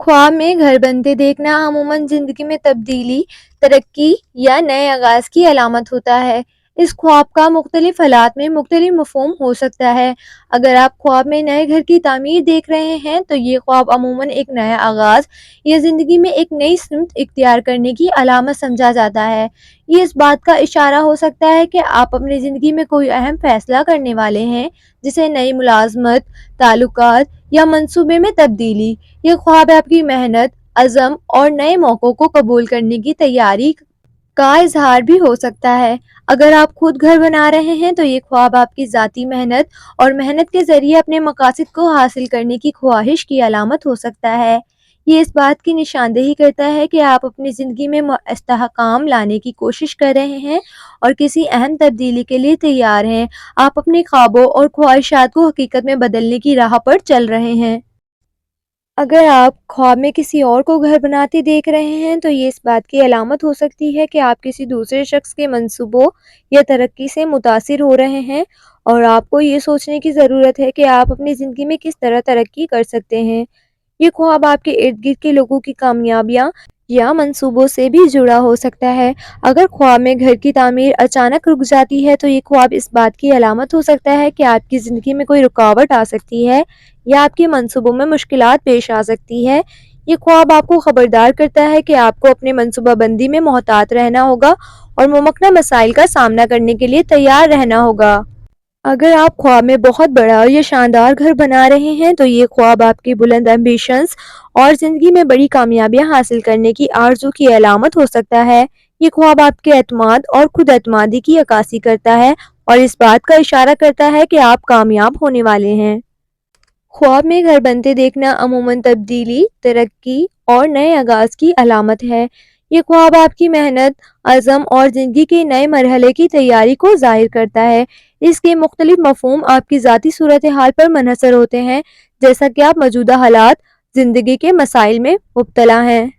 ख्वाब में घर बनते देखना अमूमन जिंदगी में तब्दीली, तरक्की या नए आगाज की अलामत होता है। इस ख्वाब का मुख्तलिफ हालात में मुख्तलिफ मफ़हूम हो सकता है। अगर आप ख्वाब में नए घर की तामीर देख रहे हैं तो ये ख्वाब अमूमन एक नया आगाज या ज़िंदगी में एक नई सिमत इख्तियार करने की अलामत समझा जाता है। ये इस बात का इशारा हो सकता है कि आप अपनी ज़िंदगी में कोई अहम फैसला करने वाले हैं, जिसे नई मुलाजमत, ताल्लुकात या मंसूबे में तब्दीली। ये ख्वाब आपकी मेहनत, अज़म और नए मौक़ों को कबूल करने की तैयारी का इज़हार भी हो सकता है। अगर आप खुद घर बना रहे हैं तो ये ख्वाब आपकी ज़ाती मेहनत और मेहनत के ज़रिए अपने मकासद को हासिल करने की ख्वाहिश की अलामत हो सकता है। ये इस बात की निशानदेही करता है कि आप अपनी ज़िंदगी में इस्तेहकाम लाने की कोशिश कर रहे हैं और किसी अहम तब्दीली के लिए तैयार हैं। आप अपने ख्वाबों और ख्वाहिशात को हकीकत में बदलने की राह पर चल रहे हैं। अगर आप ख्वाब में किसी और को घर बनाते देख रहे हैं तो ये इस बात की अलामत हो सकती है कि आप किसी दूसरे शख्स के मंसूबों या तरक्की से मुतासिर हो रहे हैं और आपको ये सोचने की ज़रूरत है कि आप अपनी ज़िंदगी में किस तरह तरक्की कर सकते हैं। ये ख्वाब आपके इर्द गिर्द के लोगों की कामयाबियां या मंसूबों से भी जुड़ा हो सकता है। अगर ख्वाब में घर की तामीर अचानक रुक जाती है तो ये ख्वाब इस बात की अलामत हो सकता है कि आपकी ज़िंदगी में कोई रुकावट आ सकती है या आपके मंसूबों में मुश्किलात पेश आ सकती है। ये ख्वाब आपको खबरदार करता है कि आपको अपने मंसूबाबंदी में मोहतात रहना होगा और मुमकिन मसाइल का सामना करने के लिए तैयार रहना होगा। अगर आप ख्वाब में बहुत बड़ा या शानदार घर बना रहे हैं तो ये ख्वाब आपकी बुलंद एम्बिशंस और ज़िंदगी में बड़ी कामयाबियां हासिल करने की आरज़ू की अलामत हो सकता है। ये ख्वाब आपके एतमाद और खुद एतमादी की अक्कासी करता है और इस बात का इशारा करता है कि आप कामयाब होने वाले हैं। ख्वाब में घर बनते देखना अमूमन तब्दीली, तरक्की और नए आगाज़ की अलामत है। ये ख्वाब आपकी मेहनत, अज़म और ज़िंदगी के नए मरहले की तैयारी को ज़ाहिर करता है। इसके मुख्तलिफ मफ़हूम आपकी ज़ाती सूरत हाल पर मुनहसर होते हैं, जैसा कि आप मौजूदा हालात, ज़िंदगी के मसाइल में मुब्तला हैं।